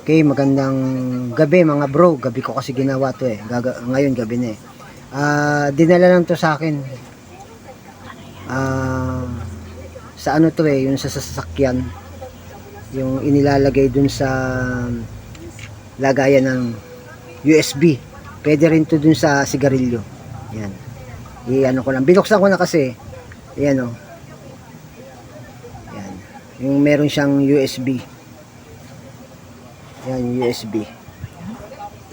Okay, magandang gabi mga bro. Gabi ko kasi ginawa to eh. Ngayon gabi na eh. Dinala lang to sa akin. Sa ano to eh, yung sa sasakyan. Yung inilalagay dun sa lagayan ng USB. Pwede rin to dun sa sigarilyo. Yan. I-ano ko lang. Binuksan ko na kasi. Yan oh. Yan. Yung meron siyang USB. Yan, USB.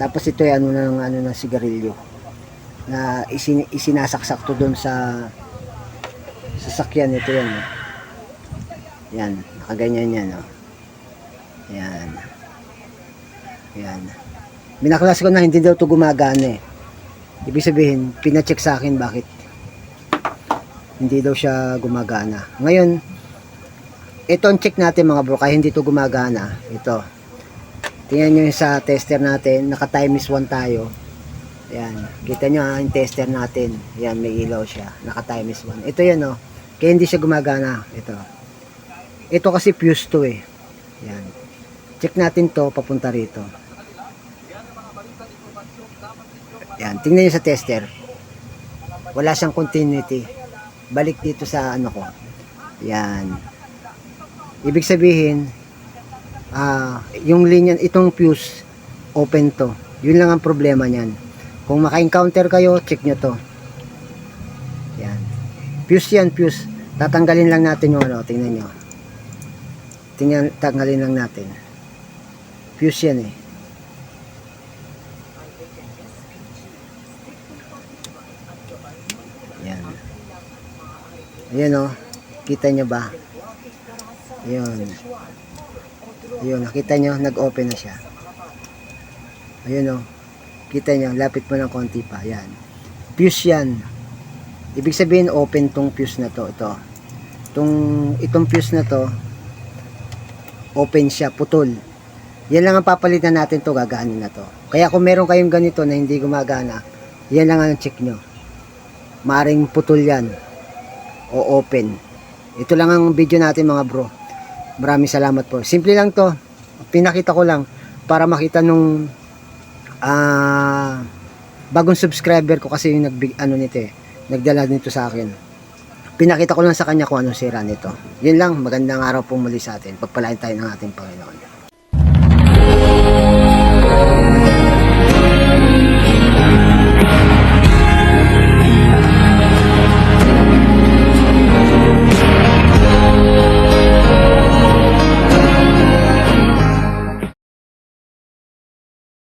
Tapos ito ay ano ng sigarilyo na isinasaksak to doon sa sasakyan. Ito yan. Yan, nakaganyan yan. Oh. Yan. Yan. Binaklas ko na hindi daw to gumagana eh. Ibig sabihin, pina-check sa akin bakit hindi daw siya gumagana. Ngayon, ito ang check natin mga bro, kaya hindi to gumagana. Ito. Tingnan nyo sa tester natin, naka time is 1 tayo. Ayan, kita nyo yung tester natin. Ayan, may ilaw siya, naka time is 1. Ito yan oh, kaya hindi siya gumagana. Ito kasi fuse to eh. Ayan, check natin to papunta rito. Ayan, tingnan nyo sa tester. Wala siyang continuity. Balik dito sa ano ko. Ayan. Ibig sabihin, yung linya, itong fuse open to. Yun lang ang problema niyan. Kung maka-encounter kayo, check nyo to. Yan. Fuse yan, fuse. Tatanggalin lang natin yung ano, tingnan nyo. Tanggalin lang natin. Fuse yan eh. Yan. Ayan o. Kita nyo ba? Ayan. Ayun, nakita nyo, nag-open na siya. Ayun o. Kita nyo, lapit mo ng konti pa. Yan. Fuse yan. Ibig sabihin, open tong fuse na to. Itong fuse na to, open siya, putol. Yan lang ang papalitan natin to, gaganin na to. Kaya kung meron kayong ganito na hindi gumagana, yan lang ang check nyo. Maring putol yan. O open. Ito lang ang video natin mga bro. Maraming salamat po. Simple lang to. Pinakita ko lang para makita nung bagong subscriber ko kasi yung nagdala nito sa akin. Pinakita ko lang sa kanya kung anong sira nito. Yun lang. Magandang araw po muli sa atin. Pagpalain tayo ng ating Panginoon.